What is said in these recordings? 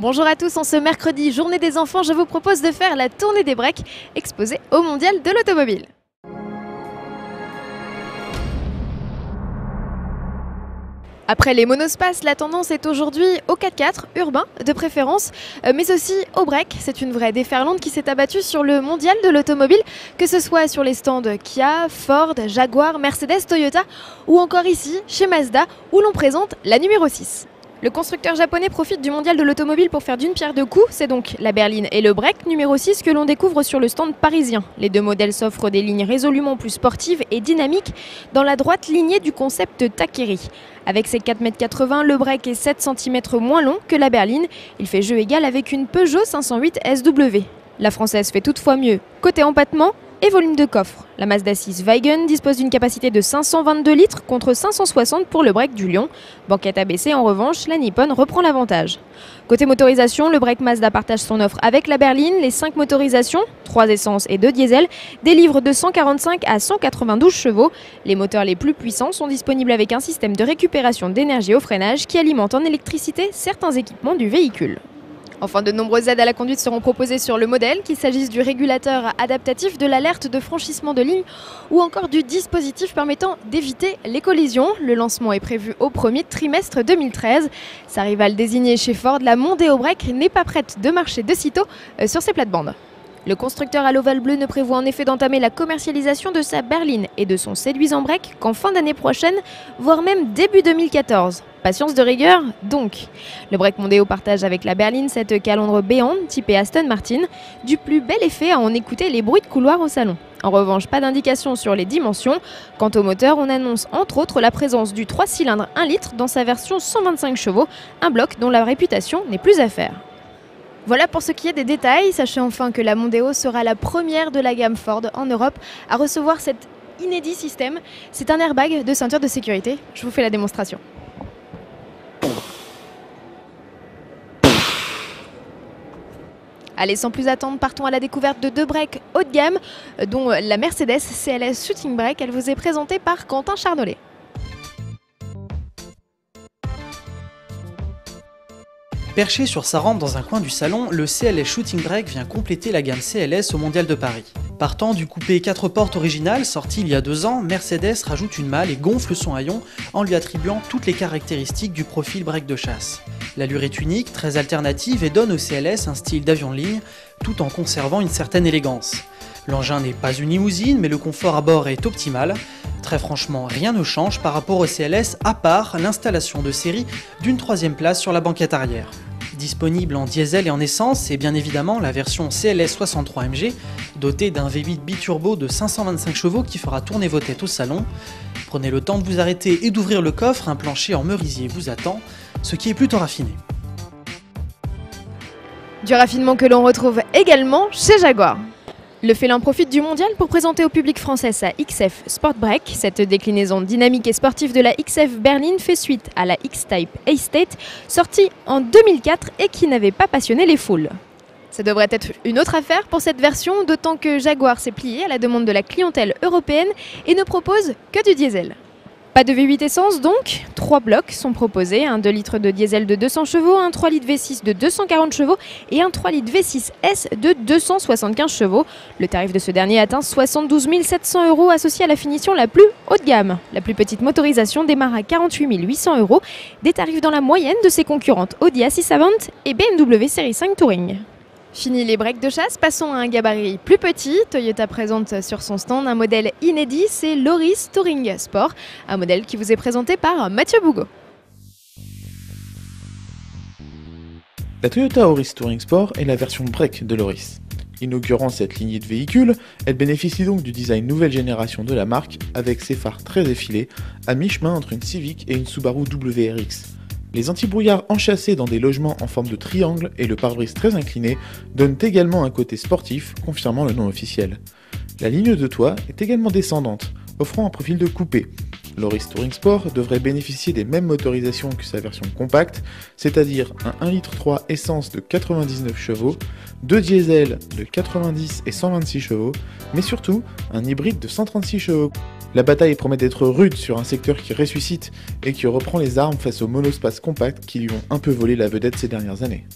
Bonjour à tous, en ce mercredi, journée des enfants, je vous propose de faire la tournée des breaks exposée au Mondial de l'automobile. Après les monospaces, la tendance est aujourd'hui au 4x4 urbain de préférence, mais aussi au break. C'est une vraie déferlante qui s'est abattue sur le Mondial de l'automobile, que ce soit sur les stands Kia, Ford, Jaguar, Mercedes, Toyota ou encore ici chez Mazda où l'on présente la numéro 6. Le constructeur japonais profite du mondial de l'automobile pour faire d'une pierre deux coups, c'est donc la berline et le break numéro 6 que l'on découvre sur le stand parisien. Les deux modèles s'offrent des lignes résolument plus sportives et dynamiques dans la droite lignée du concept Takeri. Avec ses 4,80 m, le break est 7 cm moins long que la berline. Il fait jeu égal avec une Peugeot 508 SW. La française fait toutefois mieux côté empattement et volume de coffre. La Mazda 6 Wagon dispose d'une capacité de 522 litres contre 560 pour le break du Lion. Banquette abaissée, en revanche, la Nippon reprend l'avantage. Côté motorisation, le break Mazda partage son offre avec la berline. Les 5 motorisations, 3 essence et 2 diesel, délivrent de 145 à 192 chevaux. Les moteurs les plus puissants sont disponibles avec un système de récupération d'énergie au freinage qui alimente en électricité certains équipements du véhicule. Enfin, de nombreuses aides à la conduite seront proposées sur le modèle, qu'il s'agisse du régulateur adaptatif, de l'alerte de franchissement de ligne ou encore du dispositif permettant d'éviter les collisions. Le lancement est prévu au premier trimestre 2013. Sa rivale désignée chez Ford, la Mondeo Break, n'est pas prête de marcher de sitôt sur ses plates-bandes. Le constructeur à l'ovale bleu ne prévoit en effet d'entamer la commercialisation de sa berline et de son séduisant break qu'en fin d'année prochaine, voire même début 2014. Patience de rigueur, donc. Le break Mondeo partage avec la berline cette calandre béante typée Aston Martin, du plus bel effet à en écouter les bruits de couloir au salon. En revanche, pas d'indication sur les dimensions. Quant au moteur, on annonce entre autres la présence du 3 cylindres 1 litre dans sa version 125 chevaux, un bloc dont la réputation n'est plus à faire. Voilà pour ce qui est des détails. Sachez enfin que la Mondeo sera la première de la gamme Ford en Europe à recevoir cet inédit système. C'est un airbag de ceinture de sécurité. Je vous fais la démonstration. Allez, sans plus attendre, partons à la découverte de deux breaks haut de gamme, dont la Mercedes CLS Shooting Brake. Elle vous est présentée par Quentin Charnollet. Perché sur sa rampe dans un coin du salon, le CLS Shooting Brake vient compléter la gamme CLS au Mondial de Paris. Partant du coupé 4 portes original sorti il y a 2 ans, Mercedes rajoute une malle et gonfle son haillon en lui attribuant toutes les caractéristiques du profil break de chasse. L'allure est unique, très alternative et donne au CLS un style d'avion de ligne tout en conservant une certaine élégance. L'engin n'est pas une limousine mais le confort à bord est optimal. Très franchement, rien ne change par rapport au CLS à part l'installation de série d'une 3e place sur la banquette arrière. Disponible en diesel et en essence, et bien évidemment la version CLS 63 MG, dotée d'un V8 biturbo de 525 chevaux qui fera tourner vos têtes au salon. Prenez le temps de vous arrêter et d'ouvrir le coffre, un plancher en merisier vous attend, ce qui est plutôt raffiné. Du raffinement que l'on retrouve également chez Jaguar. Le félin profite du mondial pour présenter au public français sa XF Sport Break. Cette déclinaison dynamique et sportive de la XF berline fait suite à la X-Type A-State, sortie en 2004 et qui n'avait pas passionné les foules. Ça devrait être une autre affaire pour cette version, d'autant que Jaguar s'est plié à la demande de la clientèle européenne et ne propose que du diesel. Pas de V8 essence donc, 3 blocs sont proposés, un 2 litres de diesel de 200 chevaux, un 3 litres V6 de 240 chevaux et un 3 litres V6S de 275 chevaux. Le tarif de ce dernier atteint 72 700 € associé à la finition la plus haut de gamme. La plus petite motorisation démarre à 48 800 €, des tarifs dans la moyenne de ses concurrentes Audi A6 Avant et BMW Série 5 Touring. Fini les breaks de chasse, passons à un gabarit plus petit. Toyota présente sur son stand un modèle inédit, c'est l'Auris Touring Sport, un modèle qui vous est présenté par Mathieu Bougot. La Toyota Auris Touring Sport est la version break de l'Auris. Inaugurant cette lignée de véhicules, elle bénéficie donc du design nouvelle génération de la marque avec ses phares très effilés, à mi-chemin entre une Civic et une Subaru WRX. Les antibrouillards enchâssés dans des logements en forme de triangle et le pare-brise très incliné donnent également un côté sportif, confirmant le nom officiel. La ligne de toit est également descendante, offrant un profil de coupé. L'Auris Touring Sport devrait bénéficier des mêmes motorisations que sa version compacte, c'est-à-dire un 1,3 litre essence de 99 chevaux, 2 diesel de 90 et 126 chevaux, mais surtout un hybride de 136 chevaux. La bataille promet d'être rude sur un secteur qui ressuscite et qui reprend les armes face aux monospaces compacts qui lui ont un peu volé la vedette ces dernières années.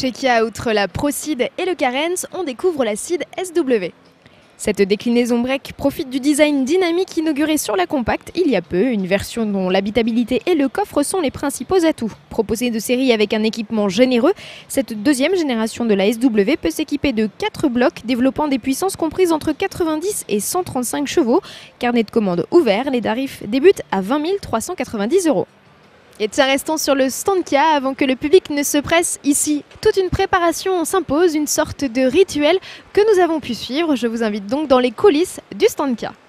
Chez Kia, outre la ProSeed et le Carens, on découvre la Ceed SW. Cette déclinaison break profite du design dynamique inauguré sur la compacte il y a peu, une version dont l'habitabilité et le coffre sont les principaux atouts. Proposée de série avec un équipement généreux, cette deuxième génération de la SW peut s'équiper de 4 blocs développant des puissances comprises entre 90 et 135 chevaux. Carnet de commande ouvert, les tarifs débutent à 20 390 €. Et tiens, restons sur le stand Kia avant que le public ne se presse ici. Toute une préparation s'impose, une sorte de rituel que nous avons pu suivre. Je vous invite donc dans les coulisses du stand Kia. «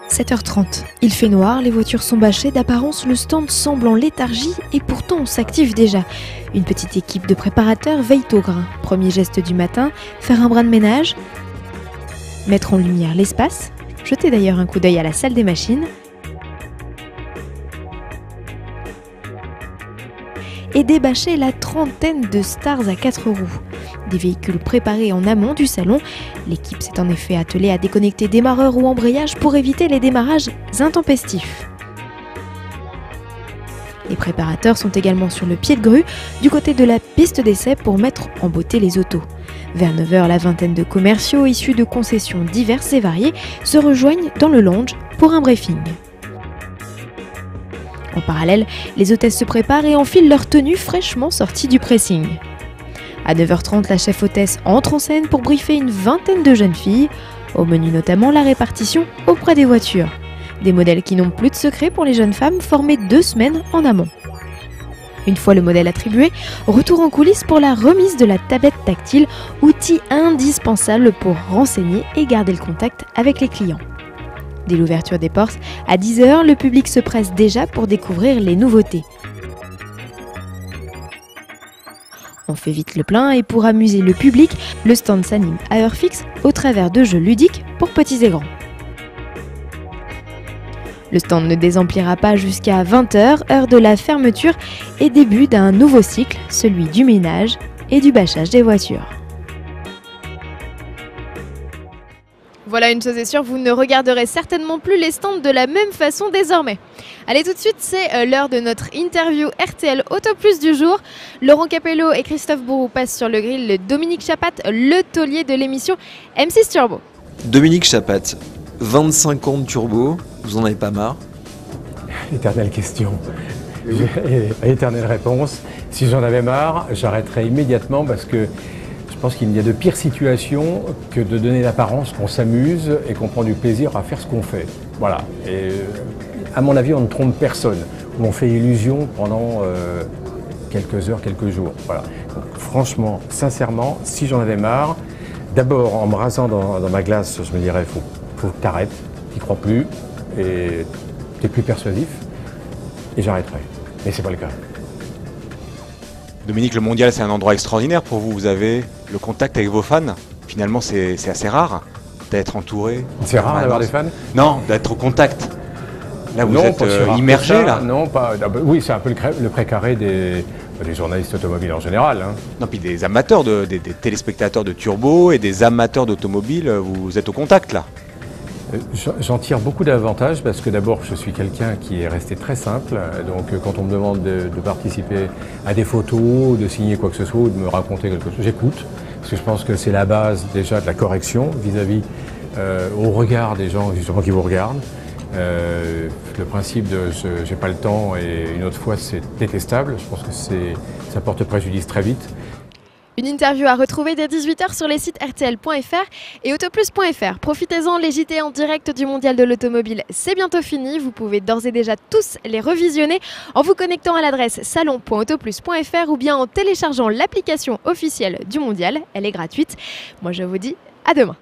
7h30. Il fait noir, les voitures sont bâchées, d'apparence le stand semble en léthargie et pourtant on s'active déjà. Une petite équipe de préparateurs veille au grain. Premier geste du matin, faire un brin de ménage, mettre en lumière l'espace, jeter d'ailleurs un coup d'œil à la salle des machines et débâcher la trentaine de Stars à 4 roues. Des véhicules préparés en amont du salon. L'équipe s'est en effet attelée à déconnecter démarreur ou embrayage pour éviter les démarrages intempestifs. Les préparateurs sont également sur le pied de grue du côté de la piste d'essai pour mettre en beauté les autos. Vers 9 h, la vingtaine de commerciaux issus de concessions diverses et variées se rejoignent dans le lounge pour un briefing. En parallèle, les hôtesses se préparent et enfilent leur tenue fraîchement sortie du pressing. À 9h30, la chef hôtesse entre en scène pour briefer une vingtaine de jeunes filles. Au menu notamment la répartition auprès des voitures. Des modèles qui n'ont plus de secret pour les jeunes femmes, formés 2 semaines en amont. Une fois le modèle attribué, retour en coulisses pour la remise de la tablette tactile, outil indispensable pour renseigner et garder le contact avec les clients. Dès l'ouverture des portes, à 10 h, le public se presse déjà pour découvrir les nouveautés. On fait vite le plein et pour amuser le public, le stand s'anime à heure fixe au travers de jeux ludiques pour petits et grands. Le stand ne désemplira pas jusqu'à 20 h, heure de la fermeture et début d'un nouveau cycle, celui du ménage et du bâchage des voitures. Voilà une chose est sûre, vous ne regarderez certainement plus les stands de la même façon désormais. Allez, tout de suite, c'est l'heure de notre interview RTL Auto Plus du jour. Laurent Capello et Christophe Bourou passent sur le grill Dominique Chapat, le taulier de l'émission M6 Turbo. Dominique Chapat, 25 ans de turbo, vous en avez pas marre? Éternelle question, éternelle réponse. Si j'en avais marre, j'arrêterais immédiatement parce que je pense qu'il n'y a de pire situation que de donner l'apparence qu'on s'amuse et qu'on prend du plaisir à faire ce qu'on fait. Voilà. Et à mon avis, on ne trompe personne. On fait illusion pendant quelques heures, quelques jours. Voilà. Donc, franchement, sincèrement, si j'en avais marre, d'abord en me rasant dans ma glace, je me dirais faut que t'arrêtes, t'y crois plus et t'es plus persuasif et j'arrêterai. Mais c'est pas le cas. Dominique, le mondial, c'est un endroit extraordinaire pour vous. Vous avez le contact avec vos fans. Finalement, c'est assez rare d'être entouré. C'est rare d'avoir des fans? Non, d'être au contact. Là, vous êtes immergé, là. Non, pas. Oui, c'est un peu le précaré des journalistes automobiles en général. Hein. Non, puis des amateurs, des téléspectateurs de turbo et des amateurs d'automobile, vous êtes au contact, là. J'en tire beaucoup d'avantages parce que d'abord je suis quelqu'un qui est resté très simple, donc quand on me demande de participer à des photos, de signer quoi que ce soit ou de me raconter quelque chose, j'écoute parce que je pense que c'est la base déjà de la correction vis-à-vis au regard des gens justement qui vous regardent. Le principe de j'ai pas le temps et une autre fois c'est détestable, je pense que ça porte préjudice très vite. Une interview à retrouver dès 18 h sur les sites rtl.fr et autoplus.fr. Profitez-en, les JT en direct du Mondial de l'Automobile, c'est bientôt fini. Vous pouvez d'ores et déjà tous les revisionner en vous connectant à l'adresse salon.autoplus.fr ou bien en téléchargeant l'application officielle du Mondial. Elle est gratuite. Moi, je vous dis à demain.